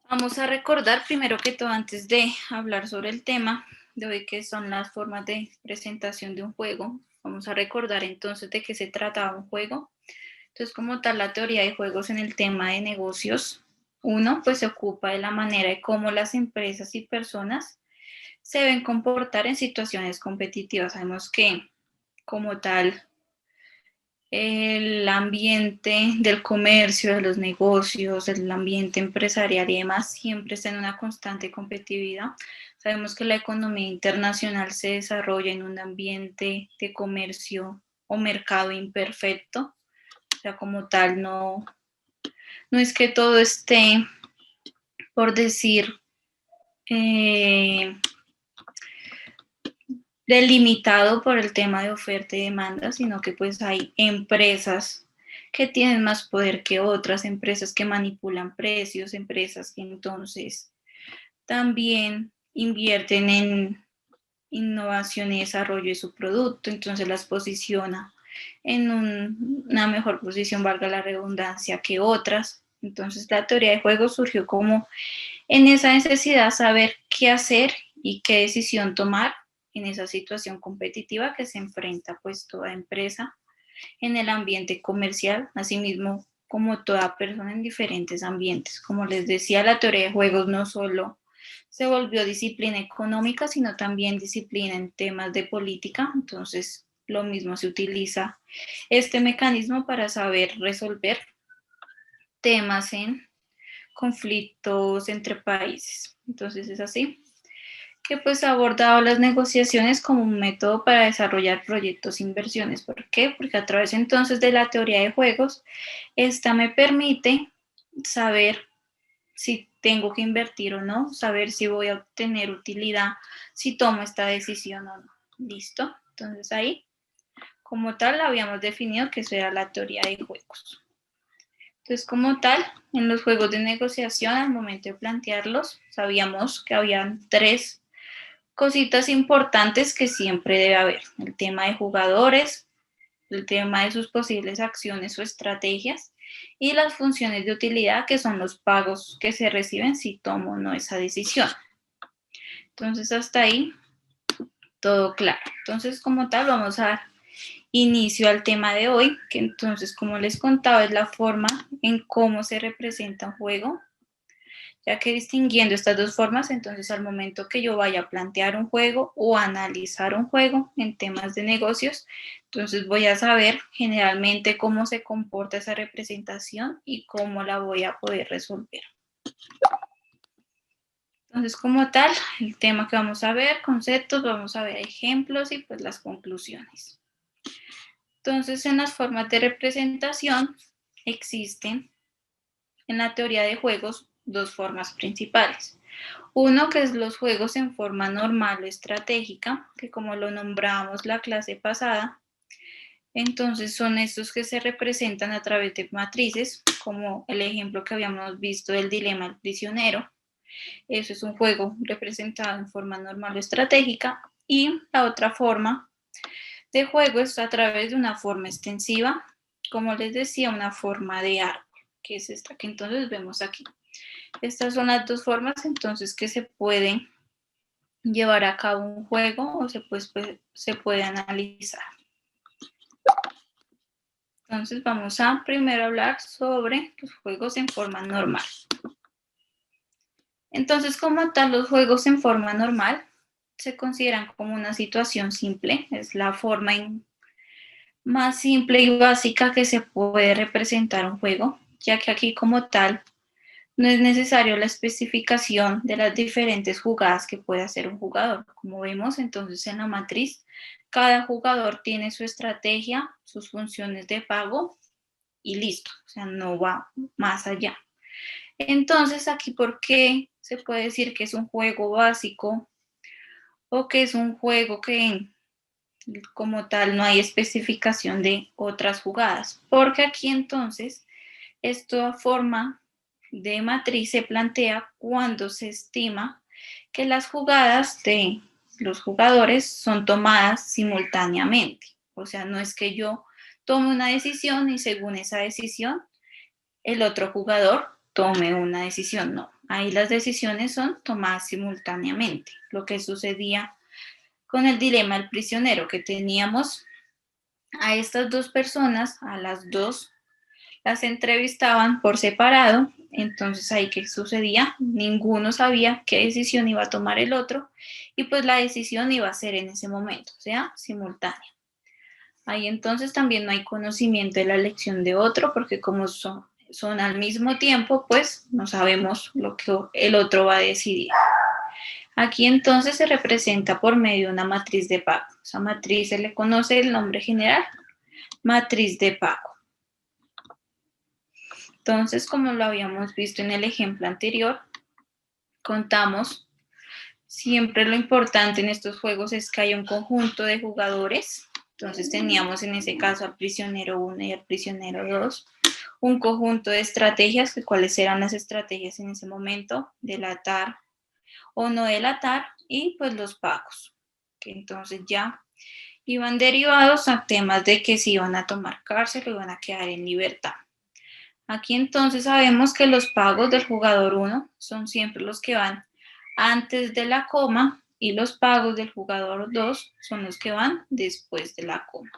Vamos a recordar primero que todo, antes de hablar sobre el tema de hoy, que son las formas de presentación de un juego. Vamos a recordar entonces de qué se trataba un juego. Entonces, como tal, la teoría de juegos en el tema de negocios, uno, pues se ocupa de la manera de cómo las empresas y personas se deben comportar en situaciones competitivas. Sabemos que, como tal, el ambiente del comercio, de los negocios, el ambiente empresarial y demás siempre está en una constante competitividad. Sabemos que la economía internacional se desarrolla en un ambiente de comercio o mercado imperfecto. O sea, como tal, no es que todo esté, por decir, eh, delimitado por el tema de oferta y demanda, sino que pues hay empresas que tienen más poder que otras, empresas que manipulan precios, empresas que entonces también invierten en innovación y desarrollo de su producto, entonces las posiciona en una mejor posición, valga la redundancia, que otras. Entonces la teoría de juegos surgió como en esa necesidad saber qué hacer y qué decisión tomar en esa situación competitiva que se enfrenta pues toda empresa en el ambiente comercial, asimismo como toda persona en diferentes ambientes. Como les decía, la teoría de juegos no solo se volvió disciplina económica, sino también disciplina en temas de política. Entonces, lo mismo se utiliza este mecanismo para saber resolver temas en conflictos entre países. Entonces, es así que pues ha abordado las negociaciones como un método para desarrollar proyectos e inversiones. ¿Por qué? Porque a través entonces de la teoría de juegos, esta me permite saber si tengo que invertir o no, saber si voy a obtener utilidad, si tomo esta decisión o no. ¿Listo? Entonces ahí, como tal, habíamos definido que eso era la teoría de juegos. Entonces, como tal, en los juegos de negociación, al momento de plantearlos, sabíamos que habían tres cositas importantes que siempre debe haber. El tema de jugadores, el tema de sus posibles acciones o estrategias y las funciones de utilidad, que son los pagos que se reciben si tomo o no esa decisión. Entonces, hasta ahí, todo claro. Entonces, como tal, vamos a dar inicio al tema de hoy, que entonces, como les contaba, es la forma en cómo se representa un juego, ya que distinguiendo estas dos formas, entonces al momento que yo vaya a plantear un juego o analizar un juego en temas de negocios, entonces voy a saber generalmente cómo se comporta esa representación y cómo la voy a poder resolver. Entonces, como tal, el tema que vamos a ver, conceptos, vamos a ver ejemplos y pues las conclusiones. Entonces, en las formas de representación existen en la teoría de juegos dos formas principales. Uno, que es los juegos en forma normal o estratégica, que como lo nombramos la clase pasada, entonces son estos que se representan a través de matrices, como el ejemplo que habíamos visto del dilema del prisionero. Eso es un juego representado en forma normal o estratégica. Y la otra forma de juego es a través de una forma extensiva, como les decía, una forma de árbol, que es esta que entonces vemos aquí. Estas son las dos formas entonces que se pueden llevar a cabo un juego o se puede analizar. Entonces vamos a primero hablar sobre los juegos en forma normal. Entonces, como tal, los juegos en forma normal se consideran como una situación simple, es la forma más simple y básica que se puede representar un juego, ya que aquí como tal no es necesario la especificación de las diferentes jugadas que puede hacer un jugador. Como vemos entonces en la matriz, cada jugador tiene su estrategia, sus funciones de pago y listo, o sea, no va más allá. Entonces aquí, ¿por qué se puede decir que es un juego básico o que es un juego que como tal no hay especificación de otras jugadas? Porque aquí entonces esta forma de matriz se plantea cuando se estima que las jugadas de los jugadores son tomadas simultáneamente. O sea, no es que yo tome una decisión y según esa decisión el otro jugador tome una decisión, no. Ahí las decisiones son tomadas simultáneamente. Lo que sucedía con el dilema del prisionero, que teníamos a estas dos personas, a las dos las entrevistaban por separado, entonces ahí qué sucedía, ninguno sabía qué decisión iba a tomar el otro y pues la decisión iba a ser en ese momento, o sea, simultánea. Ahí entonces también no hay conocimiento de la elección de otro porque como son al mismo tiempo, pues no sabemos lo que el otro va a decidir. Aquí entonces se representa por medio de una matriz de pago. Esa matriz se le conoce el nombre general, matriz de pago. Entonces, como lo habíamos visto en el ejemplo anterior, contamos, siempre lo importante en estos juegos es que haya un conjunto de jugadores. Entonces teníamos en ese caso al prisionero 1 y al prisionero 2, un conjunto de estrategias, que cuáles eran las estrategias en ese momento, delatar o no delatar, y pues los pagos, que entonces ya iban derivados a temas de que si iban a tomar cárcel o iban a quedar en libertad. Aquí entonces sabemos que los pagos del jugador 1 son siempre los que van antes de la coma y los pagos del jugador 2 son los que van después de la coma.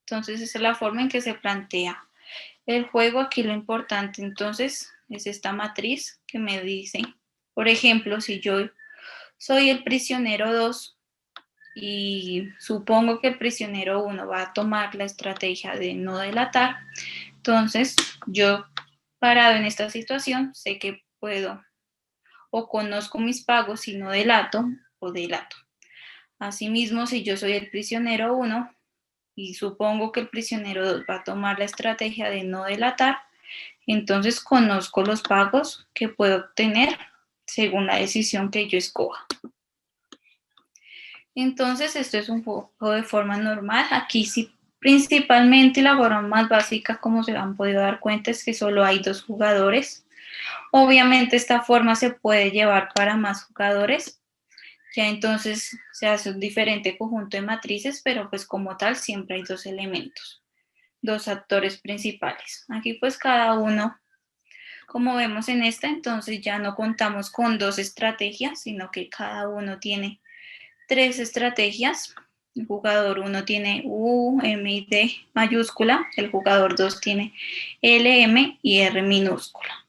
Entonces esa es la forma en que se plantea el juego. Aquí lo importante entonces es esta matriz que me dice, por ejemplo, si yo soy el prisionero 2 y supongo que el prisionero 1 va a tomar la estrategia de no delatar, entonces yo parado en esta situación sé que puedo o conozco mis pagos y no delato o delato. Asimismo, si yo soy el prisionero 1 y supongo que el prisionero 2 va a tomar la estrategia de no delatar, entonces conozco los pagos que puedo obtener según la decisión que yo escoja. Entonces, esto es un juego de forma normal. Aquí sí, principalmente la forma más básica, como se han podido dar cuenta, es que solo hay 2 jugadores. Obviamente esta forma se puede llevar para más jugadores. Ya entonces se hace un diferente conjunto de matrices, pero pues como tal siempre hay 2 elementos, 2 actores principales. Aquí pues cada uno, como vemos en esta, entonces ya no contamos con 2 estrategias, sino que cada uno tiene 3 estrategias. El jugador 1 tiene U, M y D mayúscula, el jugador 2 tiene L, M y R minúscula.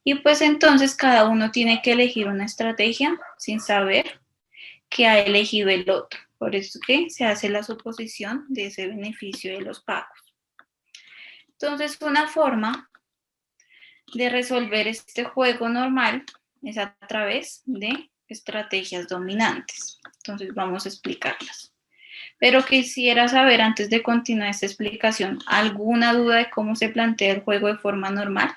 Y pues entonces cada uno tiene que elegir una estrategia sin saber que ha elegido el otro. Por eso que se hace la suposición de ese beneficio de los pagos. Entonces, una forma de resolver este juego normal es a través de estrategias dominantes. Entonces, vamos a explicarlas. Pero quisiera saber, antes de continuar esta explicación, ¿alguna duda de cómo se plantea el juego de forma normal?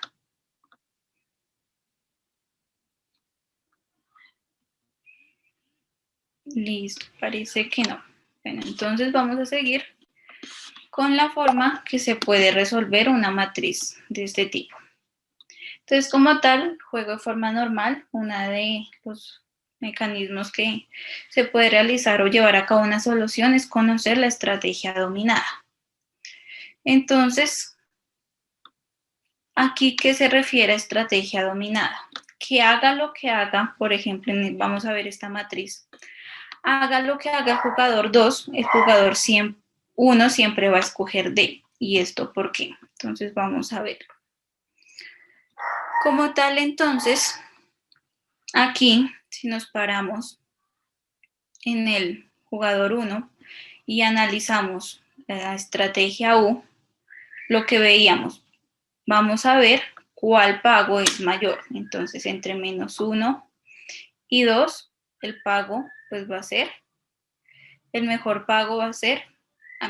Listo, parece que no. Bueno, entonces vamos a seguir con la forma que se puede resolver una matriz de este tipo. Entonces, como tal, juego de forma normal, uno de los mecanismos que se puede realizar o llevar a cabo una solución es conocer la estrategia dominada. Entonces, aquí, ¿qué se refiere a estrategia dominada? Que haga lo que haga, por ejemplo, vamos a ver esta matriz, haga lo que haga el jugador 2, el jugador 1 siempre va a escoger D. ¿Y esto por qué? Entonces, vamos a verlo. Como tal, entonces, aquí, si nos paramos en el jugador 1 y analizamos la estrategia U, lo que veíamos, vamos a ver cuál pago es mayor. Entonces, entre menos 1 y 2, el pago pues va a ser, el mejor pago va a ser,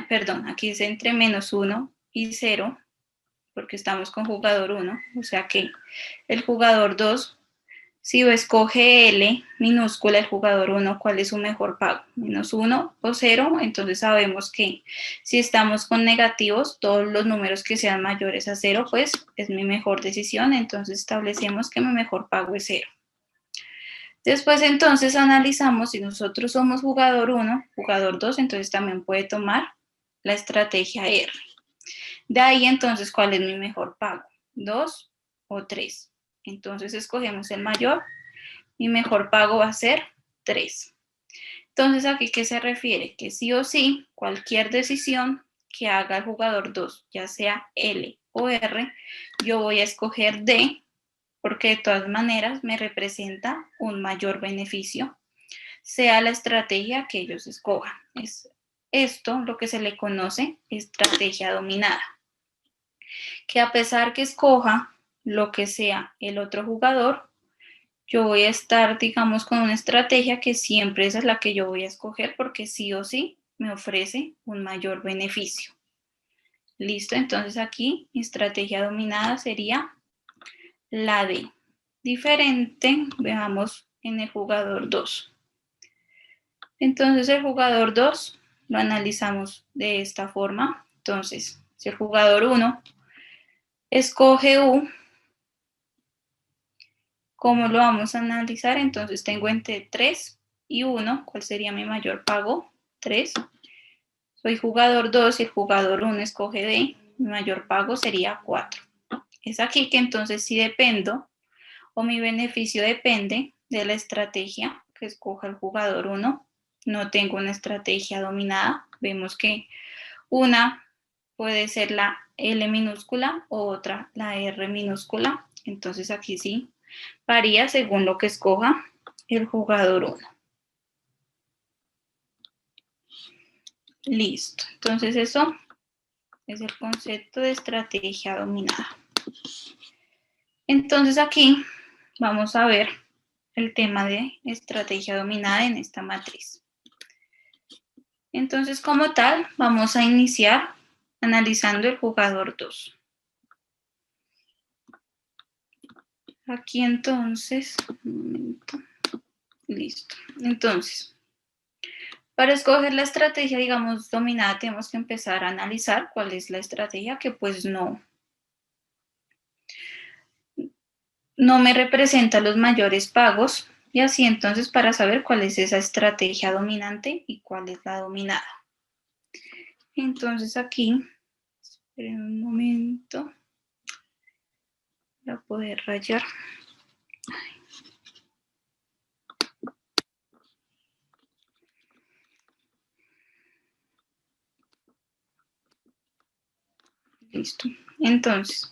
perdón, aquí es entre menos 1 y 0, porque estamos con jugador 1, o sea que el jugador 2, si escoge L minúscula, el jugador 1, ¿cuál es su mejor pago? Menos 1 o 0, entonces sabemos que si estamos con negativos, todos los números que sean mayores a 0, pues es mi mejor decisión, entonces establecemos que mi mejor pago es 0. Después entonces analizamos si nosotros somos jugador 1, jugador 2, entonces también puede tomar la estrategia R. De ahí entonces, ¿cuál es mi mejor pago? 2 o 3. Entonces escogemos el mayor. Mi mejor pago va a ser 3. Entonces, ¿aquí qué se refiere? Que sí o sí, cualquier decisión que haga el jugador 2, ya sea L o R, yo voy a escoger D, porque de todas maneras me representa un mayor beneficio, sea la estrategia que ellos escojan. Es esto lo que se le conoce estrategia dominada, que a pesar que escoja lo que sea el otro jugador, yo voy a estar, digamos, con una estrategia que siempre esa es la que yo voy a escoger porque sí o sí me ofrece un mayor beneficio. Listo, entonces aquí mi estrategia dominada sería la D. Diferente, veamos en el jugador 2. Entonces el jugador 2 lo analizamos de esta forma. Entonces, si el jugador 1 escoge U, ¿cómo lo vamos a analizar? Entonces tengo entre 3 y 1, ¿cuál sería mi mayor pago? 3. Soy jugador 2 y el jugador 1 escoge D, mi mayor pago sería 4. Es aquí que entonces sí dependo o mi beneficio depende de la estrategia que escoja el jugador 1. No tengo una estrategia dominada. Vemos que una puede ser la L minúscula o otra la R minúscula. Entonces aquí sí varía según lo que escoja el jugador 1. Listo. Entonces eso es el concepto de estrategia dominada. Entonces aquí vamos a ver el tema de estrategia dominada en esta matriz. Entonces, como tal, vamos a iniciar analizando el jugador 2. Aquí entonces, un momento, listo. Entonces, para escoger la estrategia, digamos, dominada, tenemos que empezar a analizar cuál es la estrategia que pues no me representa los mayores pagos y así entonces para saber cuál es esa estrategia dominante y cuál es la dominada. Entonces aquí, esperen un momento para poder rayar. Listo. Entonces,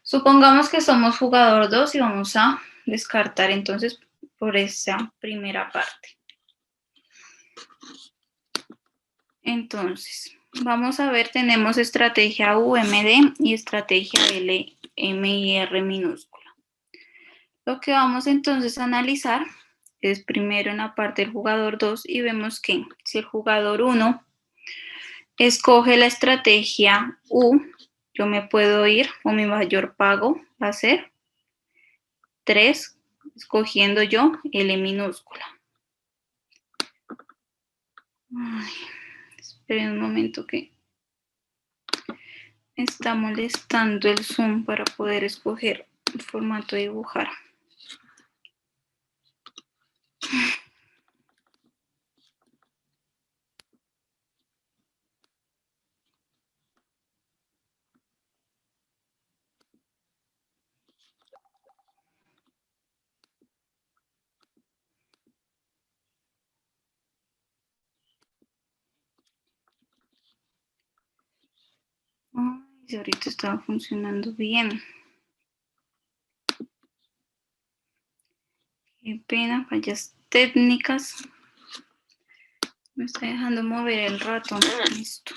supongamos que somos jugador 2 y vamos a descartar entonces por esa primera parte. Entonces, vamos a ver, tenemos estrategia UMD y estrategia LM y R minúscula. Lo que vamos entonces a analizar es primero en la parte del jugador 2 y vemos que si el jugador 1 escoge la estrategia U, yo me puedo ir o mi mayor pago va a ser 3, escogiendo yo L minúscula. Ay, esperen un momento que me está molestando el Zoom para poder escoger el formato de dibujar. Ay, si ahorita estaba funcionando bien. Qué pena, fallas técnicas. Me está dejando mover el ratón. Listo.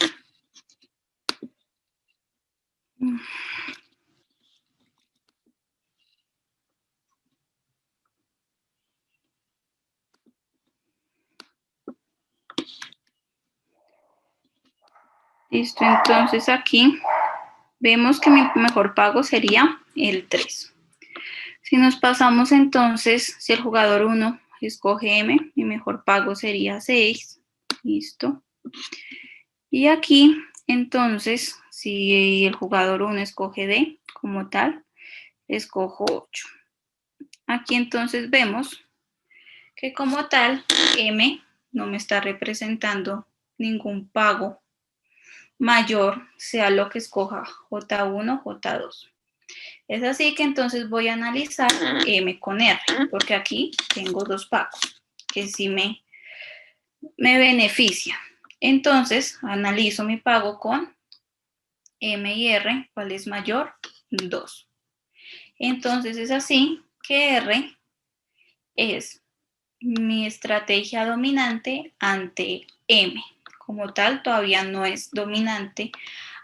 Listo, entonces aquí vemos que mi mejor pago sería el 3. Si nos pasamos entonces, si el jugador 1 escoge M, mi mejor pago sería 6. Listo. Y aquí, entonces, si el jugador 1 escoge D como tal, escojo 8. Aquí entonces vemos que como tal, M no me está representando ningún pago mayor, sea lo que escoja J1 o J2. Es así que entonces voy a analizar M con R, porque aquí tengo dos pagos que sí me benefician. Entonces, analizo mi pago con M y R, ¿cuál es mayor? 2. Entonces, es así que R es mi estrategia dominante ante M. Como tal, todavía no es dominante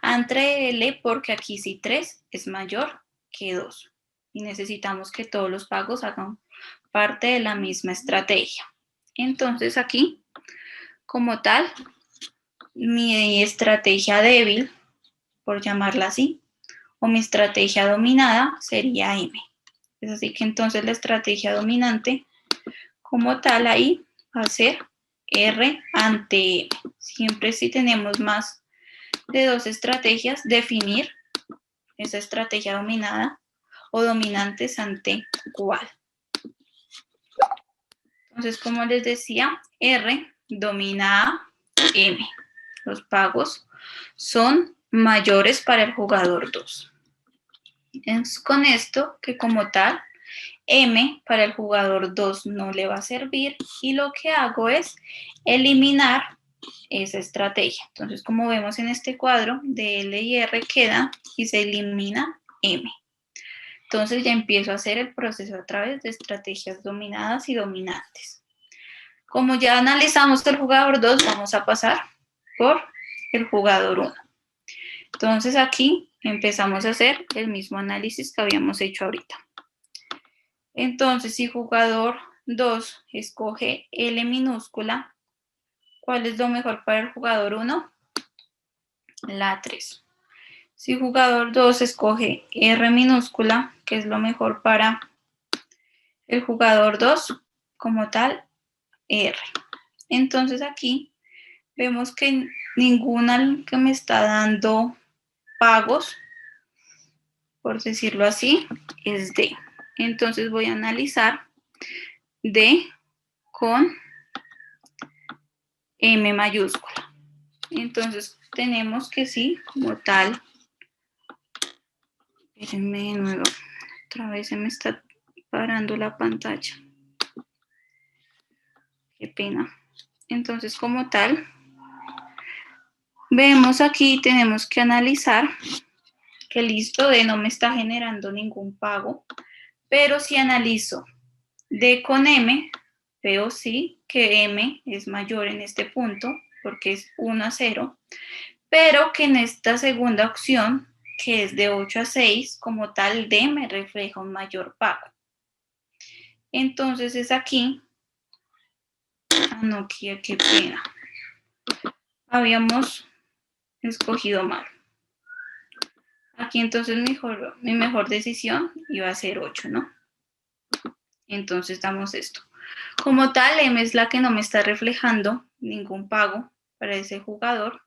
ante L porque aquí sí 3 es mayor que 2. Y necesitamos que todos los pagos hagan parte de la misma estrategia. Entonces aquí, como tal, mi estrategia débil, por llamarla así, o mi estrategia dominada sería M. Es así que entonces la estrategia dominante como tal ahí va a ser R ante M. Siempre si tenemos más de dos estrategias, definir esa estrategia dominada o dominantes ante cuál. Entonces, como les decía, R domina a M. Los pagos son mayores para el jugador 2. Es con esto que como tal, M para el jugador 2 no le va a servir y lo que hago es eliminar esa estrategia. Entonces, como vemos en este cuadro, de L y R queda y se elimina M. Entonces ya empiezo a hacer el proceso a través de estrategias dominadas y dominantes. Como ya analizamos el jugador 2, vamos a pasar por el jugador 1. Entonces aquí empezamos a hacer el mismo análisis que habíamos hecho ahorita. Entonces, si jugador 2 escoge L minúscula, ¿cuál es lo mejor para el jugador 1? La 3. Si jugador 2 escoge R minúscula, ¿qué es lo mejor para el jugador 2? Como tal, R. Entonces aquí vemos que ninguna que me está dando pagos, por decirlo así, es D. Entonces voy a analizar D con M mayúscula. Entonces tenemos que sí, como tal, espérenme de nuevo, otra vez se me está parando la pantalla. Qué pena. Entonces, como tal, vemos aquí, tenemos que analizar que listo, D no me está generando ningún pago, pero si analizo D con M, veo sí que M es mayor en este punto, porque es 1-0, pero que en esta segunda opción, que es de 8-6, como tal D me refleja un mayor pago. Entonces es aquí, no, qué pena, habíamos escogido mal. Aquí entonces mi mejor decisión iba a ser 8, ¿no? Entonces damos esto. Como tal, M es la que no me está reflejando ningún pago para ese jugador.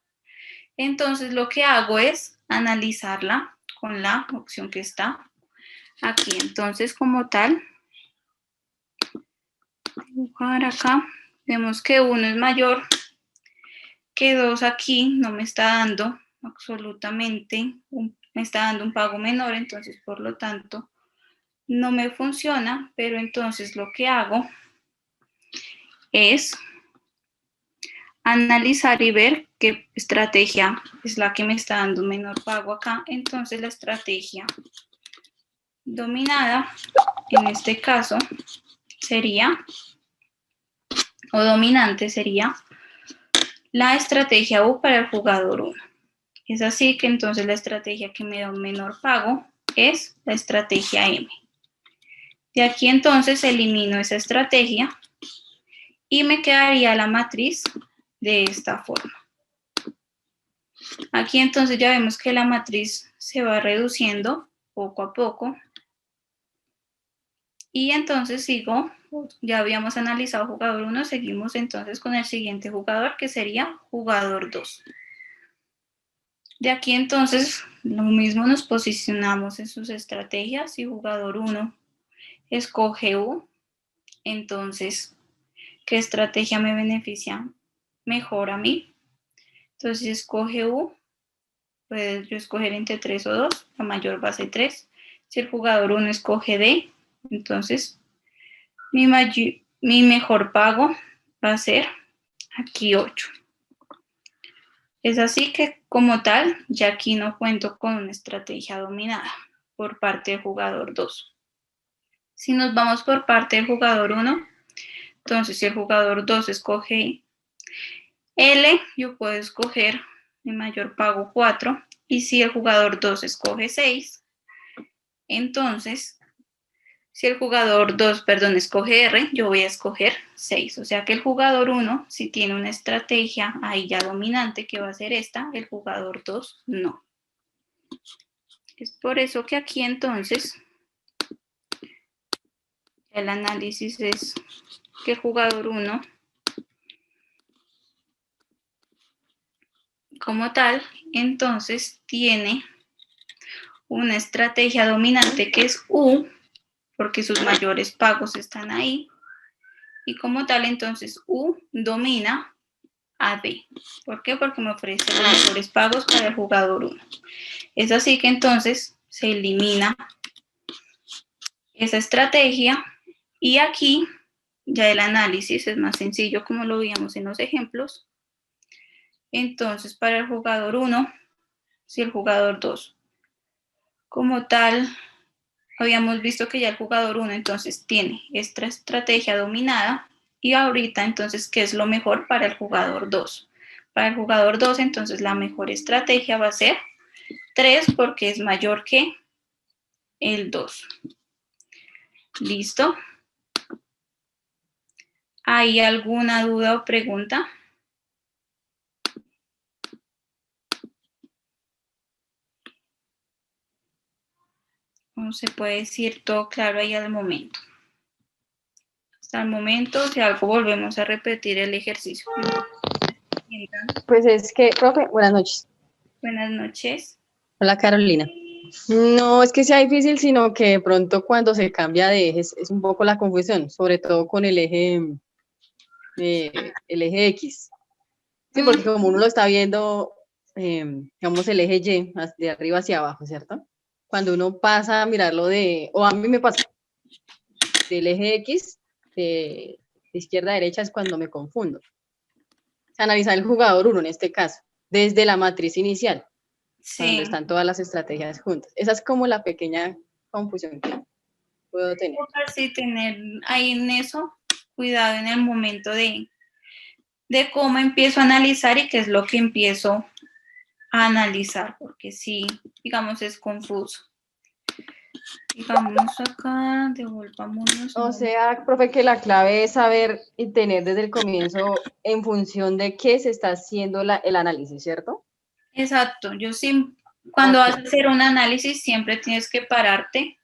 Entonces lo que hago es analizarla con la opción que está aquí. Entonces como tal, dibujar acá, vemos que 1 es mayor que 2 aquí, no me está dando absolutamente, me está dando un pago menor, entonces por lo tanto no me funciona, pero entonces lo que hago es analizar y ver qué estrategia es la que me está dando un menor pago acá. Entonces la estrategia dominada, en este caso, sería, o dominante sería, la estrategia U para el jugador 1. Es así que entonces la estrategia que me da un menor pago es la estrategia M. De aquí entonces elimino esa estrategia y me quedaría la matriz de esta forma. Aquí entonces ya vemos que la matriz se va reduciendo poco a poco. Y entonces sigo, ya habíamos analizado jugador 1, seguimos entonces con el siguiente jugador que sería jugador 2. De aquí entonces lo mismo nos posicionamos en sus estrategias. Si jugador 1 escoge U, entonces, ¿qué estrategia me beneficia mejor a mí? Entonces, si escoge U, puedo yo escoger entre 3 o 2, la mayor va a ser 3. Si el jugador 1 escoge D, entonces mi mejor pago va a ser aquí 8. Es así que, como tal, ya aquí no cuento con una estrategia dominada por parte del jugador 2. Si nos vamos por parte del jugador 1, entonces si el jugador 2 escoge L, yo puedo escoger mi mayor pago 4. Y si el jugador 2 escoge 6, entonces, si el jugador 2, perdón, escoge R, yo voy a escoger 6. O sea que el jugador 1, si tiene una estrategia ahí ya dominante, que va a ser esta, el jugador 2 no. Es por eso que aquí entonces el análisis es que el jugador 1, como tal, entonces tiene una estrategia dominante que es U, porque sus mayores pagos están ahí. Y como tal, entonces U domina a B. ¿Por qué? Porque me ofrece los mejores pagos para el jugador 1. Es así que entonces se elimina esa estrategia y aquí ya el análisis es más sencillo como lo veíamos en los ejemplos. Entonces para el jugador 1, si el jugador 2 como tal, habíamos visto que ya el jugador 1 entonces tiene esta estrategia dominada y ahorita entonces, ¿qué es lo mejor para el jugador 2? Para el jugador 2 entonces la mejor estrategia va a ser 3 porque es mayor que el 2. ¿Listo? ¿Hay alguna duda o pregunta? ¿O se puede decir todo claro ahí al momento? Hasta el momento, si algo volvemos a repetir el ejercicio. Pues es que, profe, buenas noches. Buenas noches. Hola, Carolina. No es que sea difícil, sino que de pronto cuando se cambia de ejes es un poco la confusión, sobre todo con el eje X. Sí, porque como uno lo está viendo, digamos, el eje Y, de arriba hacia abajo, ¿cierto? Cuando uno pasa a mirarlo o a mí me pasa, del eje X, de izquierda a derecha es cuando me confundo. O sea, analizar el jugador 1 en este caso, desde la matriz inicial. Cuando Sí. están todas las estrategias juntas. Esa es como la pequeña confusión que puedo tener. Sí, tener ahí en eso cuidado en el momento de cómo empiezo a analizar y qué es lo que empiezo a analizar, porque sí, digamos, es confuso. Digamos acá, devolvámonos. O sea, profe, que la clave es saber y tener desde el comienzo en función de qué se está haciendo el análisis, ¿cierto? Exacto, yo sí, cuando vas a hacer un análisis siempre tienes que pararte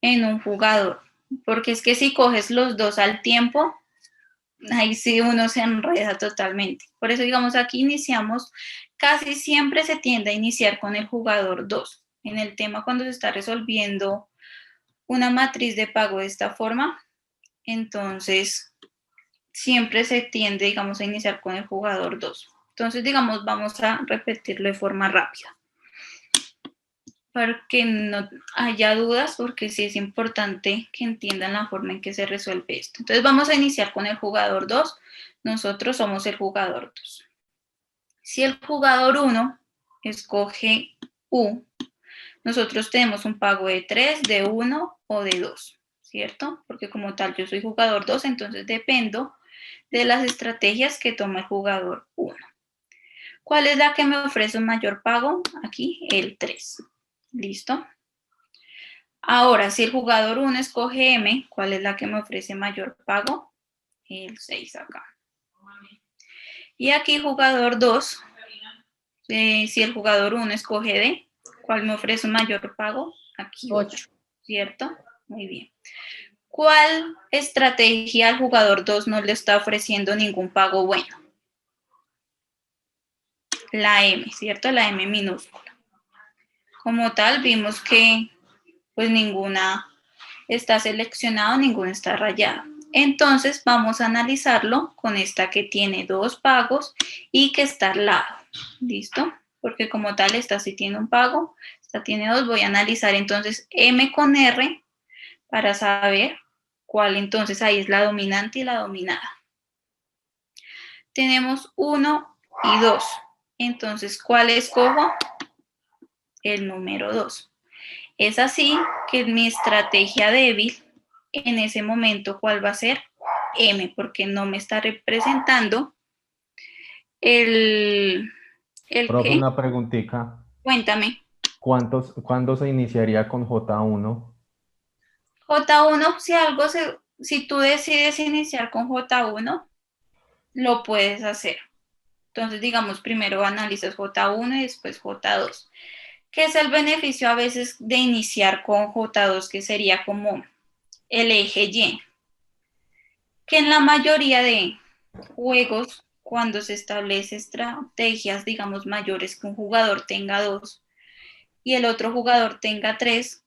en un jugador, porque es que si coges los dos al tiempo, ahí sí uno se enreda totalmente. Por eso, digamos, aquí iniciamos, casi siempre se tiende a iniciar con el jugador 2. En el tema cuando se está resolviendo una matriz de pago de esta forma, entonces siempre se tiende, digamos, a iniciar con el jugador 2. Entonces, digamos, vamos a repetirlo de forma rápida para que no haya dudas, porque sí es importante que entiendan la forma en que se resuelve esto. Entonces vamos a iniciar con el jugador 2. Nosotros somos el jugador 2. Si el jugador 1 escoge U, nosotros tenemos un pago de 3, de 1 o de 2, ¿cierto? Porque como tal yo soy jugador 2, entonces dependo de las estrategias que toma el jugador 1. ¿Cuál es la que me ofrece un mayor pago? Aquí, el 3. ¿Listo? Ahora, si el jugador 1 escoge M, ¿cuál es la que me ofrece mayor pago? El 6 acá. Y aquí jugador 2, si el jugador 1 escoge D, ¿cuál me ofrece un mayor pago? Aquí 8, ¿cierto? Muy bien. ¿Cuál estrategia al jugador 2 no le está ofreciendo ningún pago bueno? La M, ¿cierto? La M minúscula. Como tal, vimos que pues ninguna está seleccionada, ninguna está rayada. Entonces vamos a analizarlo con esta que tiene 2 pagos y que está al lado. ¿Listo? Porque como tal esta sí tiene un pago, esta tiene 2, voy a analizar entonces M con R para saber cuál entonces ahí es la dominante y la dominada. Tenemos 1 y 2, entonces ¿cuál escojo? El número 2. Es así que mi estrategia débil en ese momento, ¿cuál va a ser? M, porque no me está representando el Profe, ¿qué? una preguntita. Cuéntame. ¿Cuándo se iniciaría con J1? J1, si tú decides iniciar con J1, lo puedes hacer. Entonces, digamos, primero analizas J1 y después J2. ¿Qué es el beneficio a veces de iniciar con J2, que sería como el eje Y? Que en la mayoría de juegos, cuando se establece estrategias, digamos, mayores, que un jugador tenga 2 y el otro jugador tenga 3,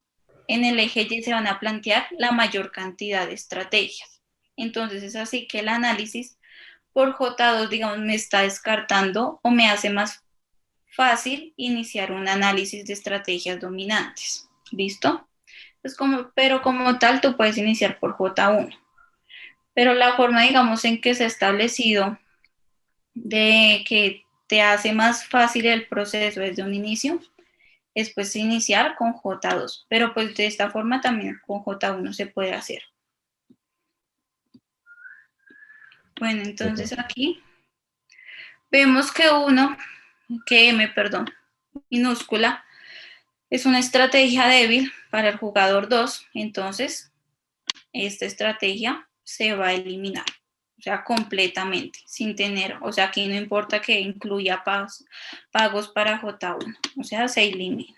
en el eje Y se van a plantear la mayor cantidad de estrategias. Entonces es así que el análisis por J2, digamos, me está descartando o me hace más fácil iniciar un análisis de estrategias dominantes. ¿Listo? Pero como tal, tú puedes iniciar por J1. Pero la forma, digamos, en que se ha establecido de que te hace más fácil el proceso desde un inicio, es pues iniciar con J2, pero pues de esta forma también con J1 se puede hacer. Bueno, entonces aquí vemos que M, perdón, minúscula, es una estrategia débil para el jugador 2, entonces esta estrategia se va a eliminar, o sea, completamente, sin tener, o sea, aquí no importa que incluya pagos para J1, o sea, se elimina.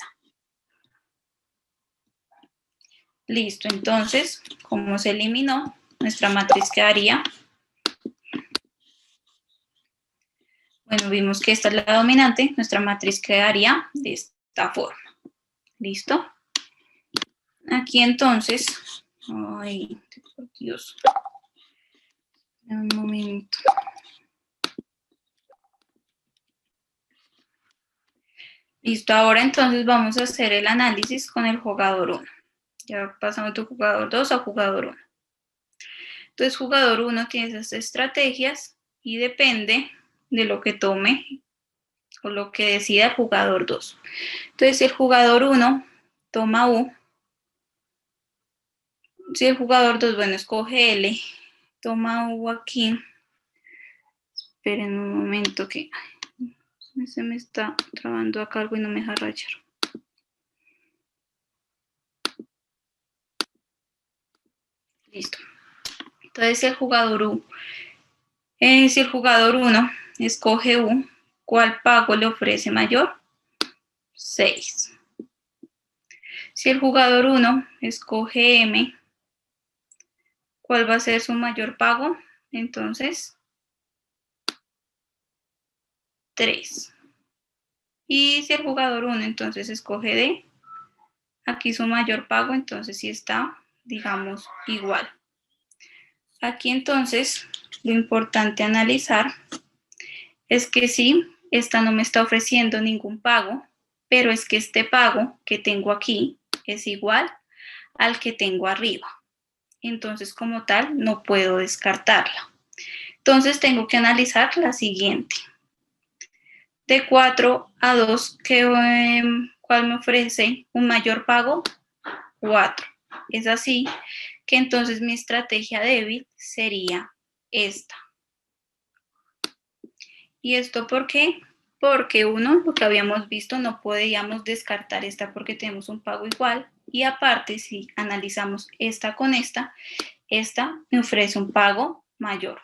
Listo, entonces, como se eliminó, nuestra matriz quedaría, bueno, vimos que esta es la dominante, nuestra matriz quedaría de esta forma. ¿Listo? Aquí entonces, ay, por Dios, un momento. Listo, ahora entonces vamos a hacer el análisis con el jugador 1. Ya pasamos de jugador 2 a jugador 1. Entonces, jugador 1 tiene esas estrategias y depende de lo que tome o lo que decida el jugador 2. Entonces, si el jugador 1 toma U, si el jugador 2, bueno, escoge L, toma U aquí. Esperen un momento que se me está trabando acá algo y no me deja rayar. Listo. Entonces, si el jugador 1 escoge U, ¿cuál pago le ofrece mayor? 6. Si el jugador 1 escoge M, ¿cuál va a ser su mayor pago? Entonces, 3. Y si el jugador 1 entonces escoge D, aquí su mayor pago, entonces sí está, digamos, igual. Aquí entonces, lo importante analizar es que sí, esta no me está ofreciendo ningún pago, pero es que este pago que tengo aquí es igual al que tengo arriba. Entonces, como tal, no puedo descartarla. Entonces, tengo que analizar la siguiente. De 4 a 2, ¿cuál me ofrece un mayor pago? 4. Es así que entonces mi estrategia débil sería esta. ¿Y esto por qué? Porque uno, lo que habíamos visto, no podíamos descartar esta porque tenemos un pago igual. Y aparte, si analizamos esta con esta me ofrece un pago mayor.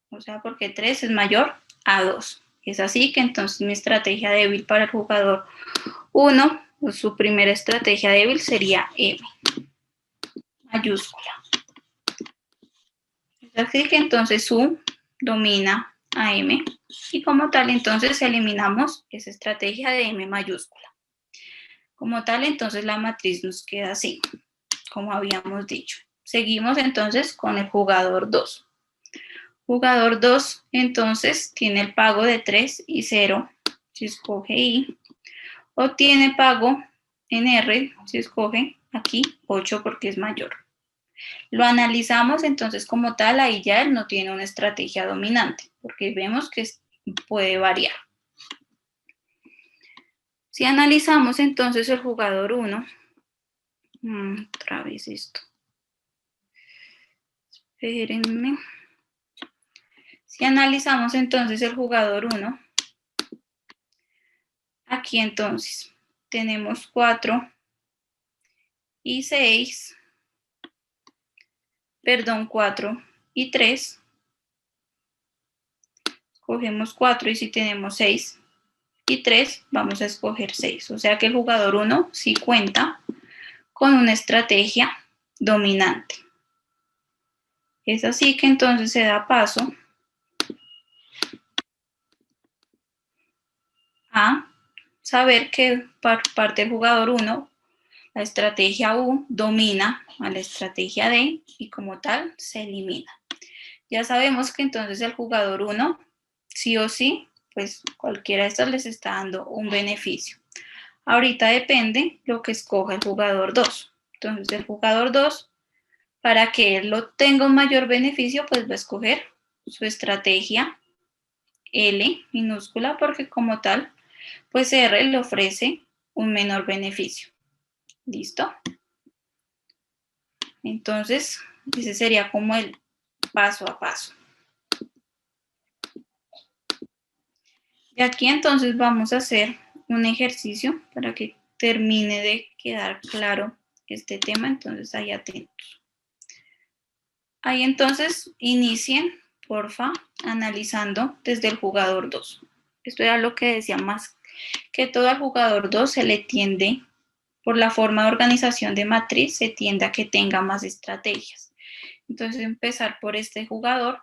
O sea, porque 3 es mayor a 2. Es así que entonces mi estrategia débil para el jugador 1, pues su primera estrategia débil sería M, mayúscula. Es así que entonces U domina a M y como tal entonces eliminamos esa estrategia de M mayúscula. Como tal entonces la matriz nos queda así, como habíamos dicho. Seguimos entonces con el jugador 2. Jugador 2 entonces tiene el pago de 3 y 0, si escoge I, o tiene pago en R, se escoge aquí 8 porque es mayor. Lo analizamos, entonces como tal, ahí ya él no tiene una estrategia dominante, porque vemos que puede variar. Si analizamos entonces el jugador 1, otra vez esto. Espérenme. Si analizamos entonces el jugador 1, aquí entonces tenemos 4 y 6, perdón, 4 y 3. Cogemos 4 y si tenemos 6 y 3, vamos a escoger 6. O sea que el jugador 1 sí cuenta con una estrategia dominante. Es así que entonces se da paso a saber que por parte del jugador 1, la estrategia U domina a la estrategia D y como tal se elimina. Ya sabemos que entonces el jugador 1, sí o sí, pues cualquiera de estos les está dando un beneficio. Ahorita depende lo que escoja el jugador 2. Entonces el jugador 2, para que él lo tenga un mayor beneficio, pues va a escoger su estrategia L minúscula porque como tal, pues R le ofrece un menor beneficio. ¿Listo? Entonces, ese sería como el paso a paso. Y aquí entonces vamos a hacer un ejercicio para que termine de quedar claro este tema, entonces ahí atentos. Ahí entonces inicien, porfa, analizando desde el jugador 2. Esto era lo que decía más que todo al jugador 2 se le tiende, por la forma de organización de matriz, se tiende a que tenga más estrategias. Entonces empezar por este jugador,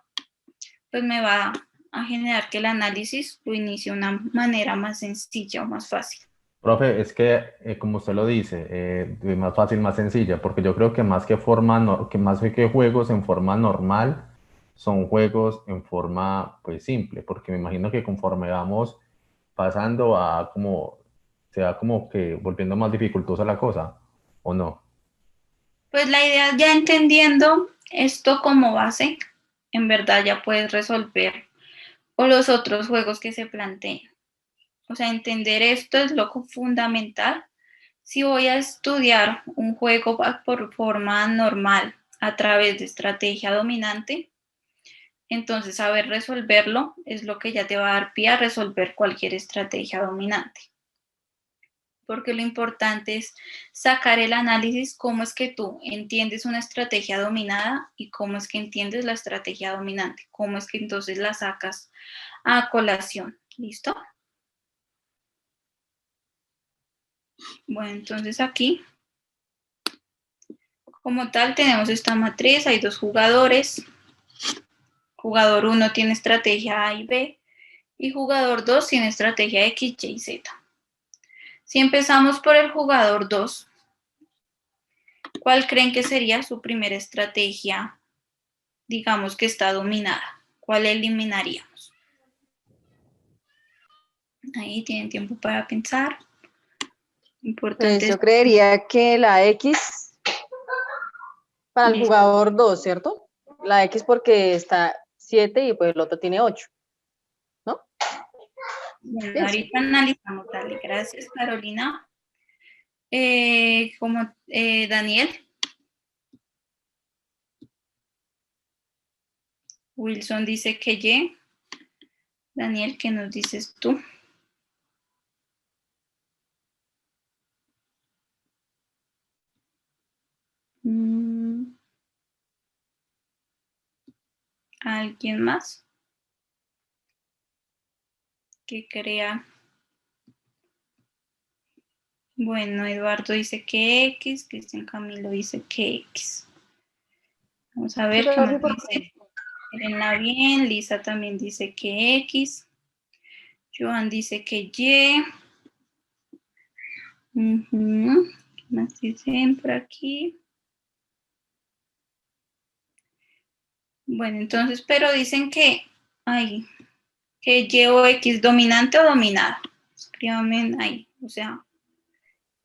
pues me va a generar que el análisis lo inicie de una manera más sencilla o más fácil. Profe, es que, como usted lo dice, es más fácil, más sencilla, porque yo creo que más que que más que juegos en forma normal, son juegos en forma, pues, simple, porque me imagino que conforme vamos pasando a como, se va como que volviendo más dificultosa la cosa, ¿o no? Pues la idea, ya entendiendo esto como base, en verdad ya puedes resolver o los otros juegos que se planteen. O sea, entender esto es lo fundamental. Si voy a estudiar un juego por forma normal a través de estrategia dominante, entonces saber resolverlo es lo que ya te va a dar pie a resolver cualquier estrategia dominante. Porque lo importante es sacar el análisis, cómo es que tú entiendes una estrategia dominada y cómo es que entiendes la estrategia dominante, cómo es que entonces la sacas a colación. ¿Listo? Bueno, entonces aquí, como tal, tenemos esta matriz, hay dos jugadores. Jugador 1 tiene estrategia A y B y jugador 2 tiene estrategia X, Y, Z. Si empezamos por el jugador 2, ¿cuál creen que sería su primera estrategia, digamos que está dominada? ¿Cuál eliminaríamos? Ahí tienen tiempo para pensar. Importante Pues es yo creería que la X para el listo. jugador 2, ¿cierto? La X porque está 7 y pues el otro tiene 8, ¿no? Bueno, Pienso. ahorita analizamos. Dale, gracias, Carolina. Daniel. Wilson dice que Y. Daniel, ¿qué nos dices tú? ¿Alguien más que crea? Bueno, Eduardo dice que X, Cristian Camilo dice que X. Vamos a ver qué más dice. Elena bien, Lisa también dice que X. Joan dice que Y. ¿Qué más dicen por aquí? Bueno, entonces, pero dicen que, que Y o X dominante o dominada. Escríbanme ahí, o sea,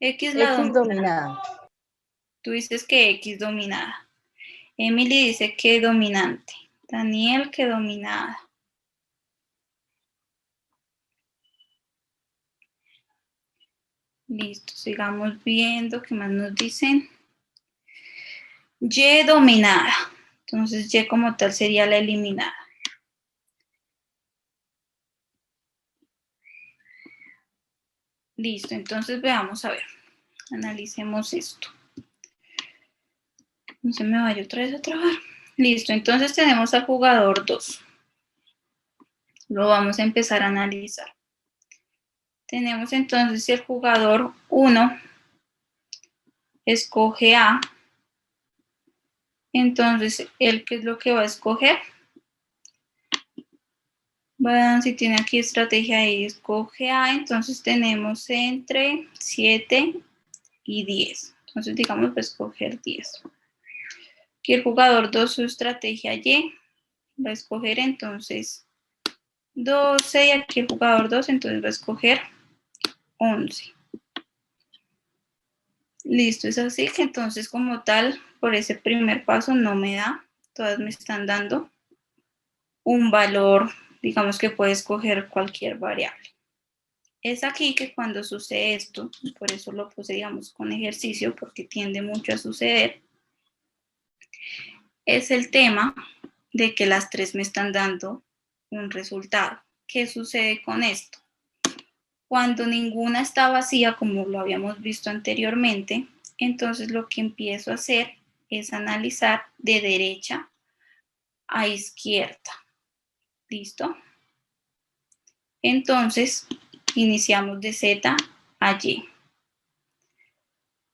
X la X dominada. dominada. Tú dices que X dominada. Emily dice que dominante. Daniel que dominada. Listo, sigamos viendo qué más nos dicen. Y dominada. Entonces Y como tal sería la eliminada. Listo, entonces veamos a ver. Analicemos esto. No se me vaya otra vez a trabajar. Listo, entonces tenemos al jugador 2. Lo vamos a empezar a analizar. Tenemos entonces el jugador 1 escoge A. Entonces, ¿él qué es lo que va a escoger? Bueno, si tiene aquí estrategia y escoge A, entonces tenemos entre 7 y 10. Entonces, digamos, va a escoger 10. Aquí el jugador 2, su estrategia Y, va a escoger entonces 12 y aquí el jugador 2 entonces va a escoger 11. Listo, es así que entonces como tal, por ese primer paso no me da, todas me están dando un valor, digamos que puede escoger cualquier variable. Es aquí que cuando sucede esto, y por eso lo puse, digamos, con ejercicio, porque tiende mucho a suceder, es el tema de que las tres me están dando un resultado. ¿Qué sucede con esto? Cuando ninguna está vacía, como lo habíamos visto anteriormente, entonces lo que empiezo a hacer es analizar de derecha a izquierda. ¿Listo? Entonces, iniciamos de Z a Y.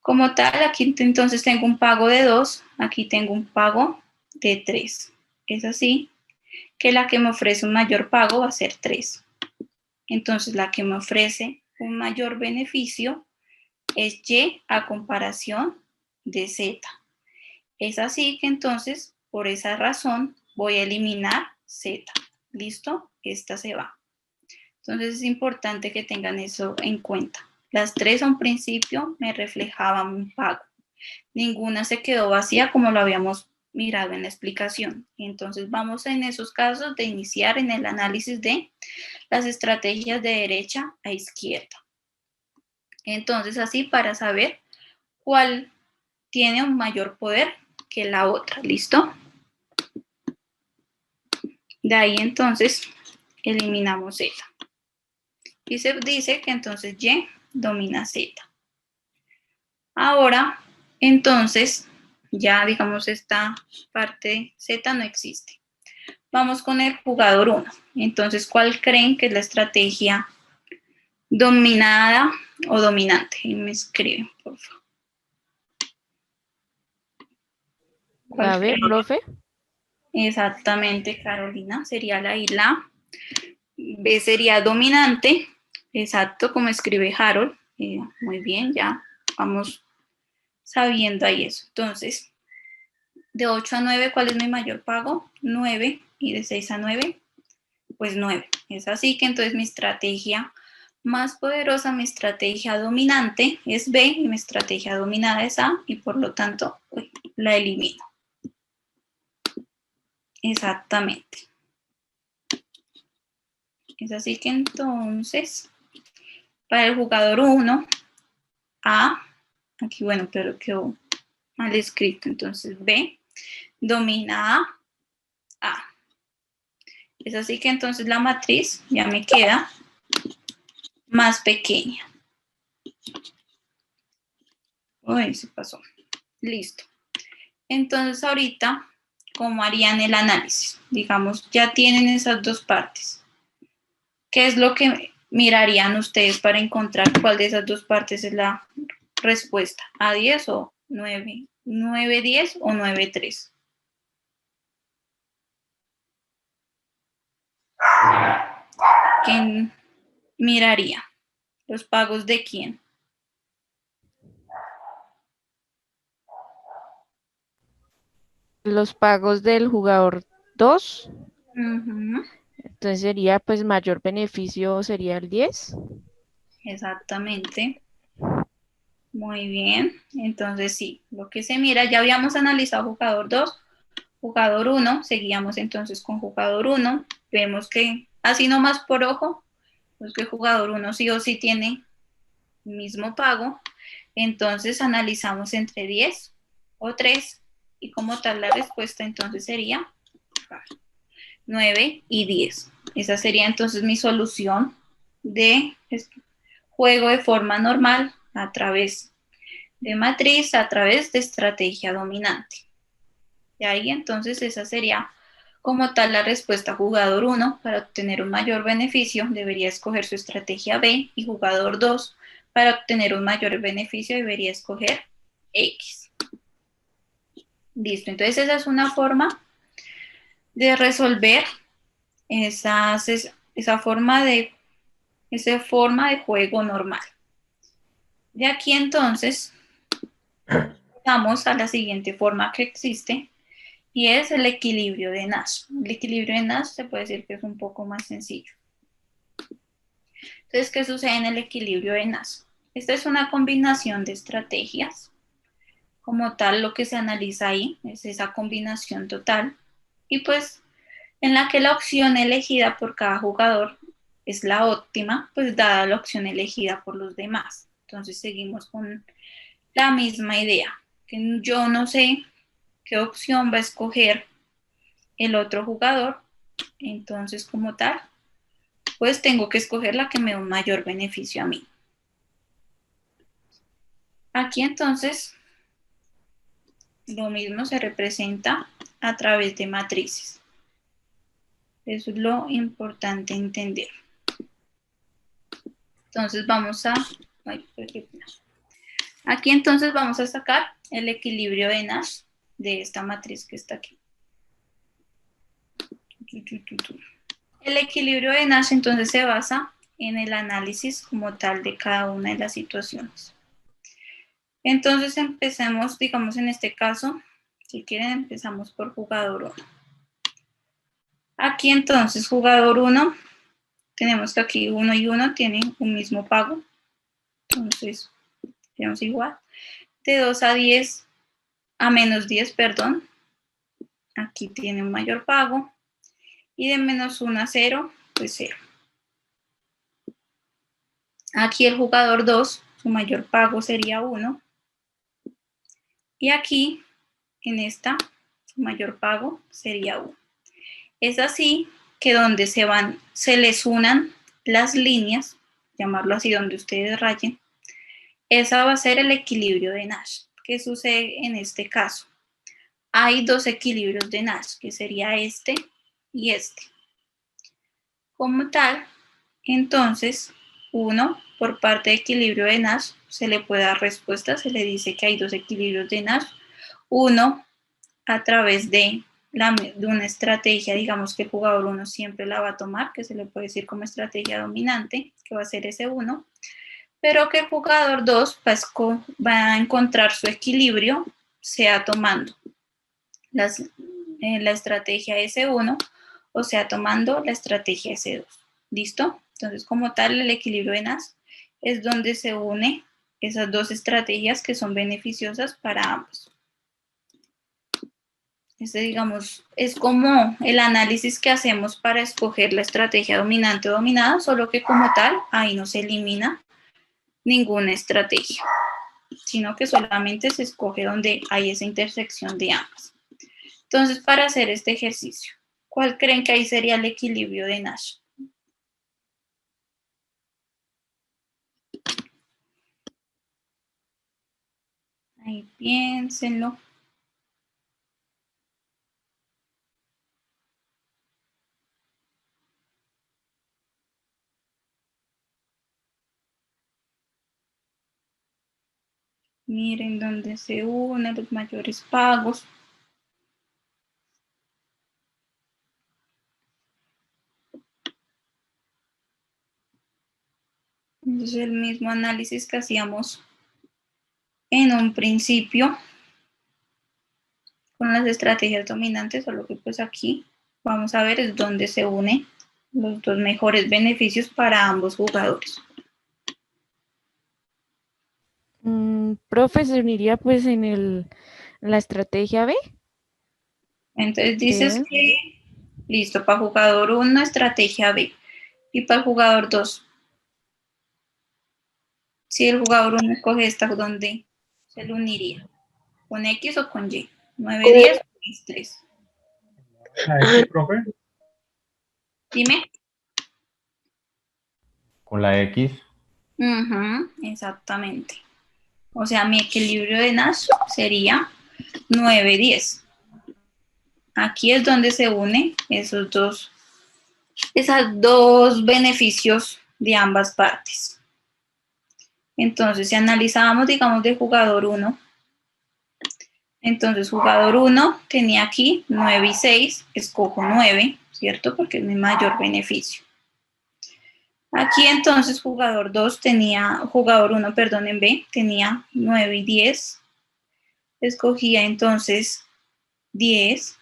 Como tal, aquí entonces tengo un pago de 2, aquí tengo un pago de 3. Es así que la que me ofrece un mayor pago va a ser 3. Entonces, la que me ofrece un mayor beneficio es Y a comparación de Z. Es así que entonces, por esa razón, voy a eliminar Z. ¿Listo? Esta se va. Entonces es importante que tengan eso en cuenta. Las tres a un principio me reflejaban un pago. Ninguna se quedó vacía como lo habíamos mirado en la explicación. Entonces vamos en esos casos de iniciar en el análisis de las estrategias de derecha a izquierda. Entonces así para saber cuál tiene un mayor poder que la otra. ¿Listo? De ahí entonces eliminamos Z. Y se dice que entonces Y domina Z. Ahora, entonces, ya digamos esta parte Z no existe. Vamos con el jugador 1. Entonces, ¿cuál creen que es la estrategia dominada o dominante? Y me escriben, por favor. A ver, profe. Exactamente, Carolina. Sería la isla. B sería dominante. Exacto, como escribe Harold. Muy bien, ya vamos sabiendo ahí eso. Entonces, de 8 a 9, ¿cuál es mi mayor pago? 9. Y de 6 a 9, pues 9. Es así que entonces mi estrategia más poderosa, mi estrategia dominante es B y mi estrategia dominada es A y por lo tanto la elimino. Exactamente. Es así que entonces, para el jugador 1, A, aquí bueno, pero quedó mal escrito, entonces B domina A. Es así que entonces la matriz ya me queda más pequeña. Uy, se pasó. Listo. Entonces ahorita, ¿cómo harían el análisis? Digamos, ya tienen esas dos partes. ¿Qué es lo que mirarían ustedes para encontrar cuál de esas dos partes es la respuesta? ¿A 10 o 9? ¿9, 10 o 9, 3? ¿Quién miraría? ¿Los pagos de quién? Los pagos del jugador 2. Uh-huh. Entonces sería, pues, mayor beneficio sería el 10. Exactamente. Muy bien, entonces sí, lo que se mira, ya habíamos analizado jugador 2, jugador 1, seguíamos entonces con jugador 1, vemos que así nomás por ojo, pues que jugador 1 sí o sí tiene mismo pago, entonces analizamos entre 10 o 3 y como tal la respuesta entonces sería 9 y 10. Esa sería entonces mi solución de juego de forma normal a través de matriz, a través de estrategia dominante. De ahí entonces esa sería como tal la respuesta. Jugador 1, para obtener un mayor beneficio, debería escoger su estrategia B, y jugador 2, para obtener un mayor beneficio, debería escoger X. Listo, entonces esa es una forma de resolver esa forma de juego normal. De aquí entonces vamos a la siguiente forma que existe, y es el equilibrio de Nash. El equilibrio de Nash se puede decir que es un poco más sencillo. Entonces, ¿qué sucede en el equilibrio de Nash? Esta es una combinación de estrategias. Como tal, lo que se analiza ahí es esa combinación total, y pues en la que la opción elegida por cada jugador es la óptima, pues dada la opción elegida por los demás. Entonces seguimos con la misma idea, que yo no sé qué opción va a escoger el otro jugador, entonces como tal, pues tengo que escoger la que me da un mayor beneficio a mí. Aquí entonces lo mismo se representa a través de matrices. Eso es lo importante entender. Entonces vamos a... Aquí entonces vamos a sacar el equilibrio de Nash de esta matriz que está aquí. El equilibrio de Nash entonces se basa en el análisis como tal de cada una de las situaciones. Entonces empecemos, digamos en este caso, si quieren empezamos por jugador 1. Aquí entonces jugador 1, tenemos que aquí 1 y 1 tienen un mismo pago. Entonces, tenemos igual. De 2 a 10, a menos 10, perdón. Aquí tiene un mayor pago. Y de menos 1 a 0, pues 0. Aquí el jugador 2, su mayor pago sería 1. Y aquí, en esta, su mayor pago sería 1. Es así que donde se les unan las líneas, llamarlo así, donde ustedes rayen, esa va a ser el equilibrio de Nash. ¿Qué sucede en este caso? Hay dos equilibrios de Nash, que sería este y este. Como tal, entonces, uno, por parte de equilibrio de Nash, se le puede dar respuesta, se le dice que hay dos equilibrios de Nash. Uno, a través de una estrategia, digamos que el jugador 1 siempre la va a tomar, que se le puede decir como estrategia dominante, que va a ser ese 1, pero que el jugador 2 va a encontrar su equilibrio, sea tomando la estrategia S1 o sea tomando la estrategia S2. ¿Listo? Entonces, como tal, el equilibrio de Nash es donde se une esas dos estrategias que son beneficiosas para ambos. Digamos, es como el análisis que hacemos para escoger la estrategia dominante o dominada, solo que como tal, ahí no se elimina ninguna estrategia, sino que solamente se escoge donde hay esa intersección de ambas. Entonces, para hacer este ejercicio, ¿cuál creen que ahí sería el equilibrio de Nash? Ahí piénsenlo. Miren dónde se unen los mayores pagos. Entonces, el mismo análisis que hacíamos en un principio con las estrategias dominantes, solo que pues aquí vamos a ver es dónde se unen los dos mejores beneficios para ambos jugadores. Profe, se uniría pues en la estrategia B. Entonces dices Bien. que, listo, para jugador 1, estrategia B. Y para el jugador 2, si el jugador 1 escoge esta, ¿dónde se lo uniría? ¿Con X o con Y? 9, 10 o 3. ¿La X, profe? Dime. Con la X, Exactamente. O sea, mi equilibrio de Nash sería 9, 10. Aquí es donde se unen esos dos beneficios de ambas partes. Entonces, si analizábamos, digamos, de jugador 1, entonces jugador 1 tenía aquí 9 y 6, escojo 9, ¿cierto? Porque es mi mayor beneficio. Aquí entonces jugador 1, perdón, en B, tenía 9 y 10, escogía entonces 10,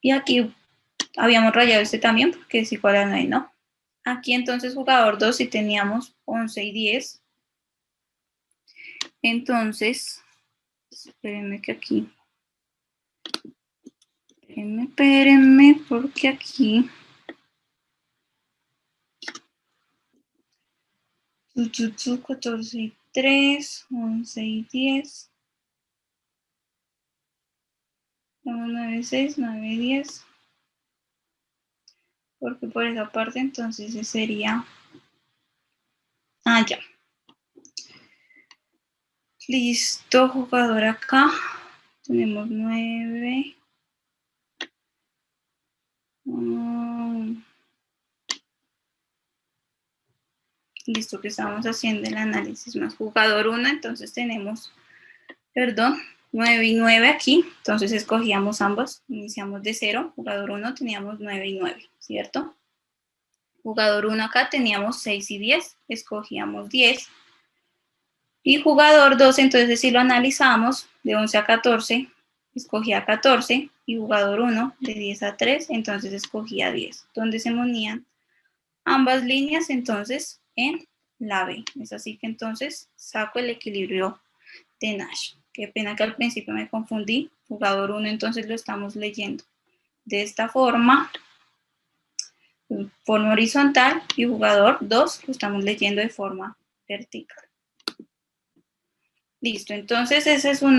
y aquí habíamos rayado este también porque es igual a 9, ¿no? Aquí entonces jugador 2 si teníamos 11 y 10, entonces, espérenme que aquí, espérenme porque aquí, 14 y 3, 11 y 10, 9 y 6, 9 y 10, porque por esa parte entonces sería, ya. Listo, jugador acá, tenemos 9. Listo, que estamos haciendo el análisis más jugador 1, entonces tenemos, perdón, 9 y 9 aquí, entonces escogíamos ambos, iniciamos de 0, jugador 1 teníamos 9 y 9, ¿cierto? Jugador 1 acá teníamos 6 y 10, escogíamos 10. Y jugador 2, entonces si lo analizamos, de 11 a 14, escogía 14, y jugador 1, de 10 a 3, entonces escogía 10, donde se unían ambas líneas, entonces, en la B. Es así que entonces saco el equilibrio de Nash. Qué pena que al principio me confundí. Jugador 1, entonces lo estamos leyendo de esta forma horizontal, y jugador 2 lo estamos leyendo de forma vertical. Listo, entonces esas son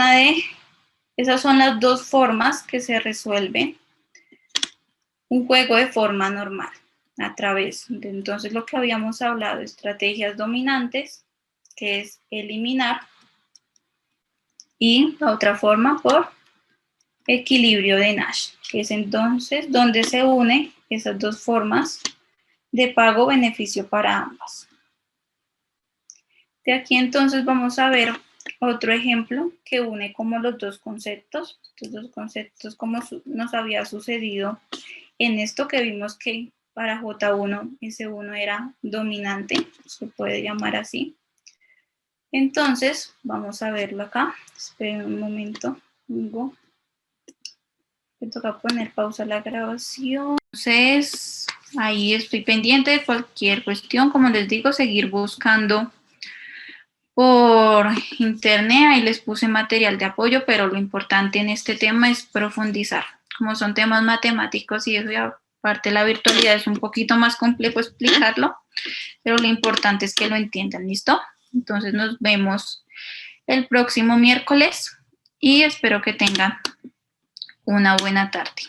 las dos formas que se resuelven un juego de forma normal, a través de entonces lo que habíamos hablado, estrategias dominantes, que es eliminar, y la otra forma por equilibrio de Nash, que es entonces donde se unen esas dos formas de pago-beneficio para ambas. De aquí entonces vamos a ver otro ejemplo que une como los dos conceptos, estos dos conceptos como nos había sucedido en esto que vimos que para J1, S1 era dominante, se puede llamar así. Entonces, vamos a verlo acá. Esperen un momento. Me toca poner pausa a la grabación. Entonces, ahí estoy pendiente de cualquier cuestión. Como les digo, seguir buscando por internet. Ahí les puse material de apoyo, pero lo importante en este tema es profundizar. Como son temas matemáticos y eso, y aparte la virtualidad es un poquito más complejo explicarlo, pero lo importante es que lo entiendan, ¿listo? Entonces nos vemos el próximo miércoles y espero que tengan una buena tarde.